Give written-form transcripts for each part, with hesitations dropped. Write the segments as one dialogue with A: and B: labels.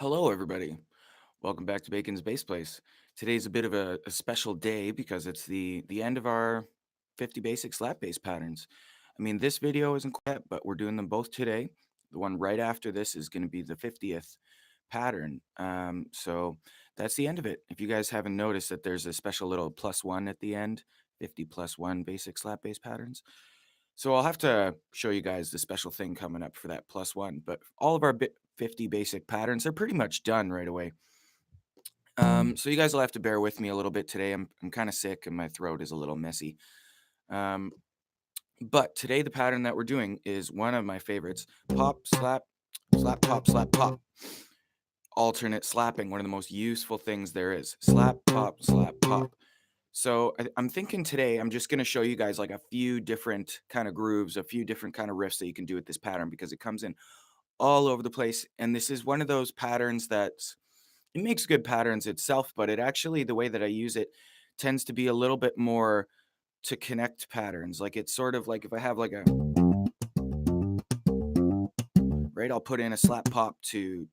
A: Hello, everybody. Welcome back to Bacon's Bass Place. Today's a bit of a special day because it's the end of our 50 basic slap bass patterns. I mean, this video isn't quite, but we're doing them both today. The one right after this is going to be the 50th pattern. So that's the end of it. If you guys haven't noticed that there's a special little +1 at the end, 50 plus 1 basic slap bass patterns. So I'll have to show you guys the special thing coming up for that +1. But all of our 50 basic patterns are pretty much done right away. So you guys will have to bear with me a little bit today. I'm kind of sick and my throat is a little messy. Um, but today the pattern that we're doing is one of my favorites: pop, slap, slap, pop, slap, pop. Alternate slapping, one of the most useful things there is. Slap, pop, slap, pop. So I'm thinking today I'm just going to show you guys like a few different kind of grooves, a few different kind of riffs that you can do with this pattern because it comes in all over the place. And this is one of those patterns that it makes good patterns itself, but it actually, the way that I use it tends to be a little bit more to connect patterns. Like it's sort of like if I have like a, right, I'll put in a slap pop to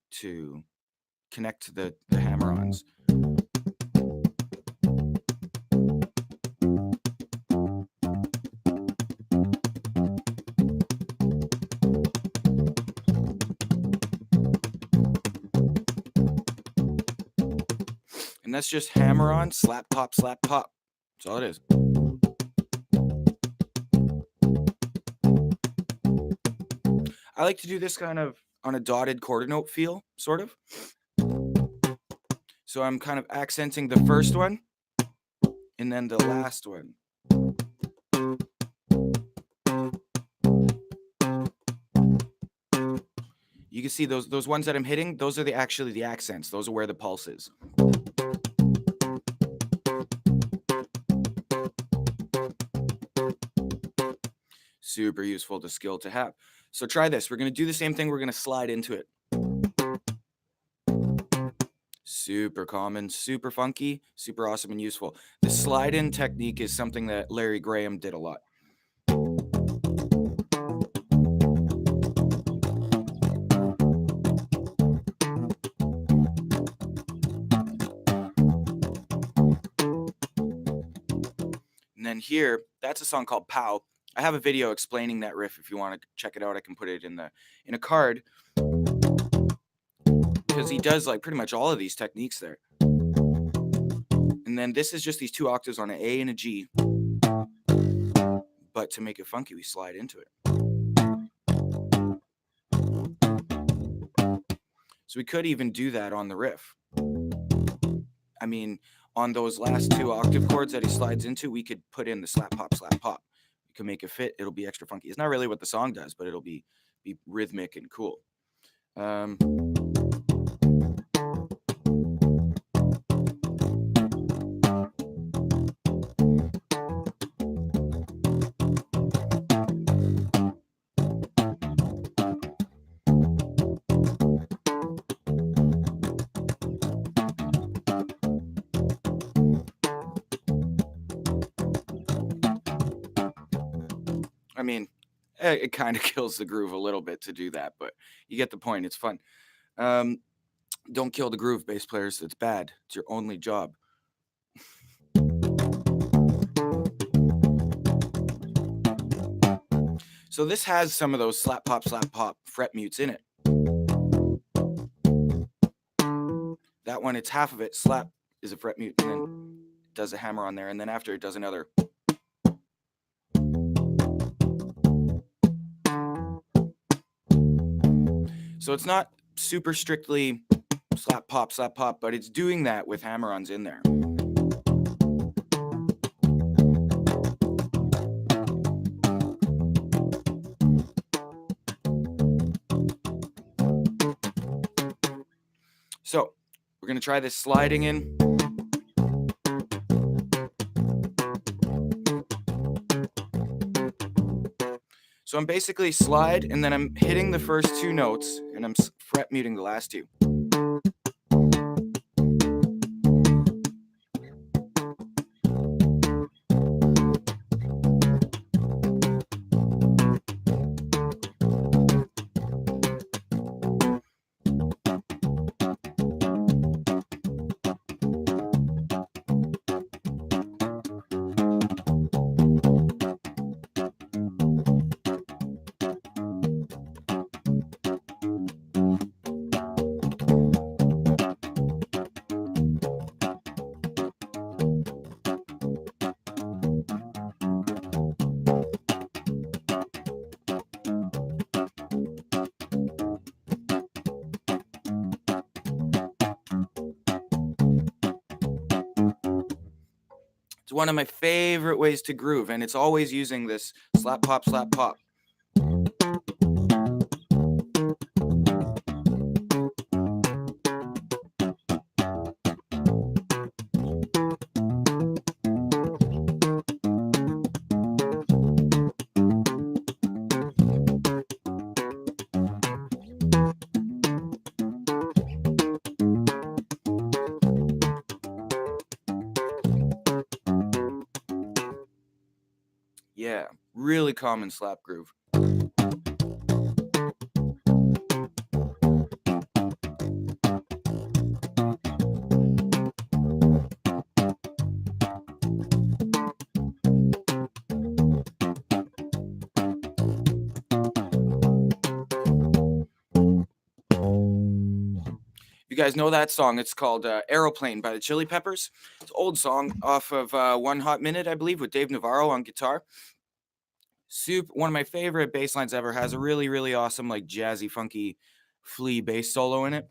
A: connect the hammer-ons. And that's just hammer on, slap, pop, slap, pop. That's all it is. I like to do this kind of on a dotted quarter note feel, sort of. So I'm kind of accenting the first one and then the last one. You can see those ones that I'm hitting, those are actually the accents. Those are where the pulse is. Super useful to skill to have. So try this. We're going to do the same thing. We're going to slide into it. Super common, super funky, super awesome and useful. The slide in technique is something that Larry Graham did a lot. And then here, that's a song called Pow. I have a video explaining that riff. If you want to check it out, I can put it in a card. Because he does like pretty much all of these techniques there. And then this is just these two octaves on an A and a G. But to make it funky, we slide into it. So we could even do that on the riff. I mean, on those last two octave chords that he slides into, we could put in the slap, pop, slap, pop. We can make it fit. It'll be extra funky. It's not really what the song does, but it'll be rhythmic and cool. I mean, it kind of kills the groove a little bit to do that, but you get the point. It's fun. Don't kill the groove, bass players. It's bad. It's your only job. So this has some of those slap, pop, fret mutes in it. That one, it's half of it. Slap is a fret mute, and then it does a hammer on there, and then after it does another. So it's not super strictly slap, pop, but it's doing that with hammer-ons in there. So we're going to try this sliding in. So I'm basically slide, and then I'm hitting the first two notes, and I'm fret muting the last two. It's one of my favorite ways to groove, and it's always using this slap, pop, slap, pop. Yeah, really common slap groove. You guys know that song? It's called Aeroplane by the Chili Peppers. It's an old song off of One Hot Minute, I believe, with Dave Navarro on guitar. One of my favorite bass lines ever. Has a really, really awesome, like jazzy, funky flea bass solo in it.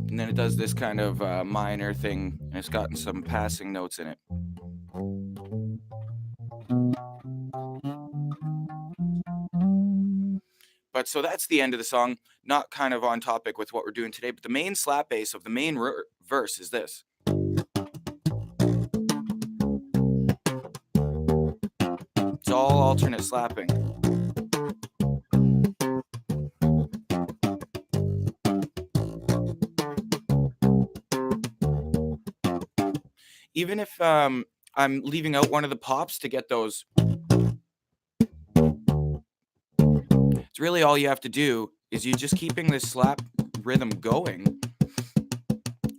A: And then it does this kind of minor thing, and it's gotten some passing notes in it. But so that's the end of the song. Not kind of on topic with what we're doing today, but the main slap bass of the main verse is this. It's all alternate slapping. Even if I'm leaving out one of the pops to get those, it's really all you have to do is you're just keeping this slap rhythm going,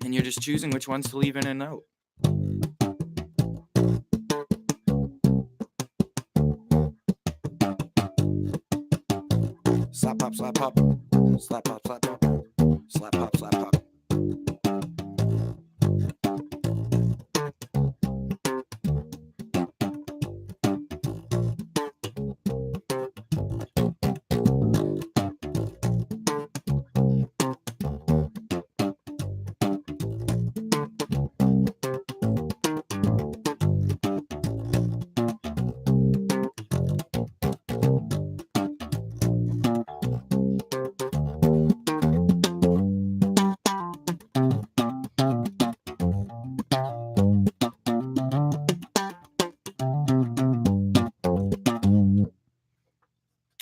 A: and you're just choosing which ones to leave in and out. Slap, pop, slap, pop. Slap, pop, slap, pop. Slap, pop, slap, pop.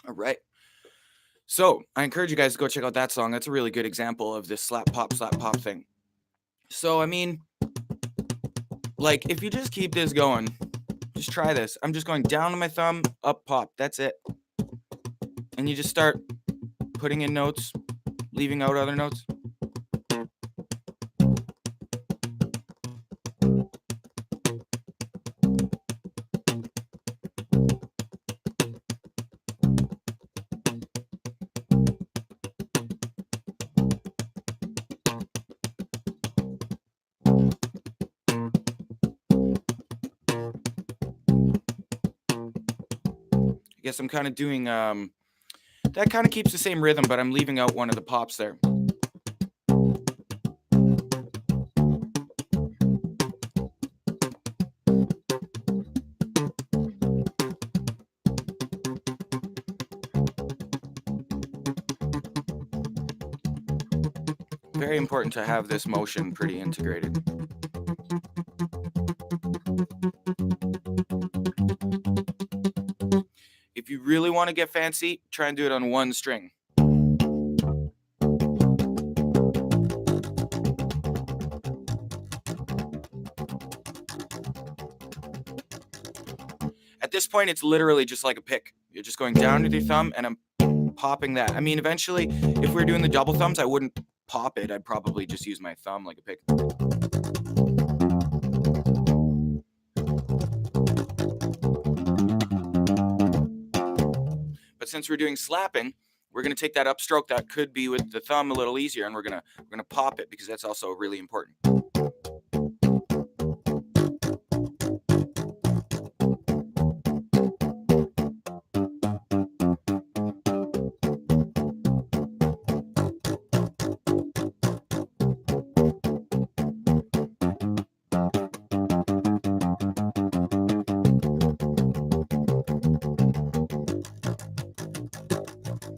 A: All right. So I encourage you guys to go check out that song. That's a really good example of this slap, pop thing. So, I mean, like, if you just keep this going, just try this. I'm just going down on my thumb, up, pop. That's it. And you just start putting in notes, leaving out other notes. I guess I'm kind of doing, that kind of keeps the same rhythm, but I'm leaving out one of the pops there. Very important to have this motion pretty integrated. If you really want to get fancy, try and do it on one string. At this point, it's literally just like a pick. You're just going down with your thumb, and I'm popping that. I mean, eventually, if we're doing the double thumbs, I wouldn't pop it. I'd probably just use my thumb like a pick. But since we're doing slapping, we're gonna take that upstroke that could be with the thumb a little easier, and we're gonna pop it because that's also really important.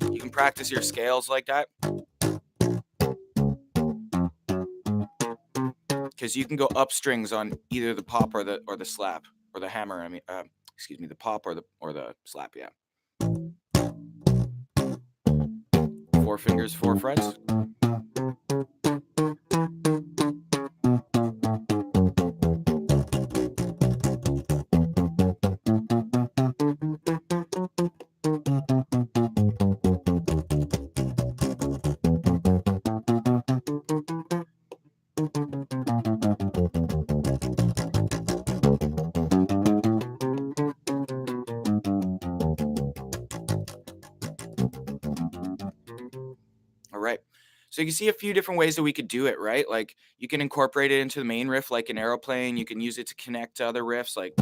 A: You can practice your scales like that, because you can go up strings on either the pop or the slap or the hammer. I mean, excuse me, the pop or the slap. Yeah, 4 fingers, 4 frets. All right. So you can see a few different ways that we could do it, right? Like you can incorporate it into the main riff like an aeroplane. You can use it to connect to other riffs. Like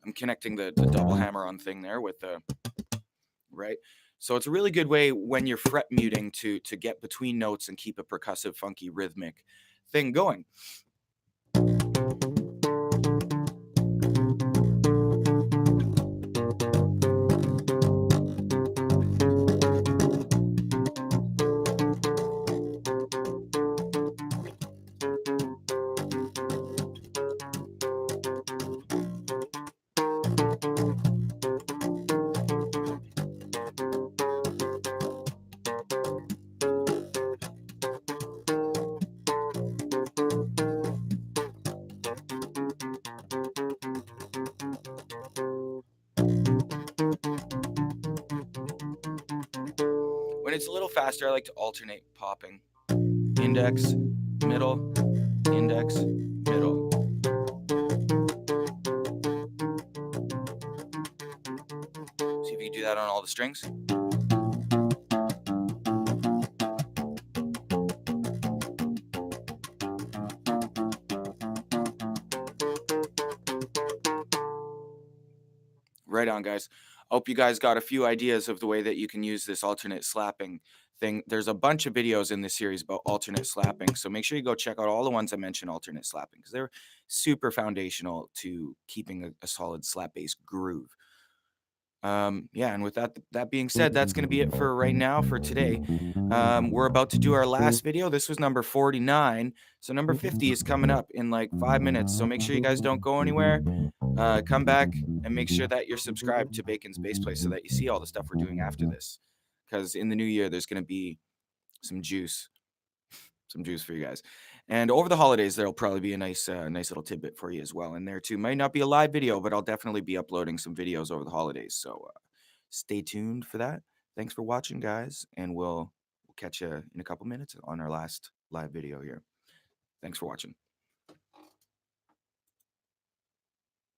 A: I'm connecting the double hammer on thing there with the, right? So it's a really good way when you're fret muting to get between notes and keep a percussive, funky, rhythmic thing going. When it's a little faster, I like to alternate popping. Index, middle, index, middle. See if you can do that on all the strings. Right on, guys. Hope you guys got a few ideas of the way that you can use this alternate slapping thing. There's a bunch of videos in this series about alternate slapping, so make sure you go check out all the ones I mentioned alternate slapping because they're super foundational to keeping a solid slap bass groove. Yeah, and with that being said, that's going to be it for right now for today. We're about to do our last video. This was number 49, so number 50 is coming up in like 5 minutes. So make sure you guys don't go anywhere. Come back and make sure that you're subscribed to Bacon's Bass Place so that you see all the stuff we're doing after this. Because in the new year, there's going to be some juice for you guys. And over the holidays, there'll probably be a nice little tidbit for you as well in there too. Might not be a live video, but I'll definitely be uploading some videos over the holidays. So stay tuned for that. Thanks for watching, guys, and we'll catch you in a couple minutes on our last live video here. Thanks for watching.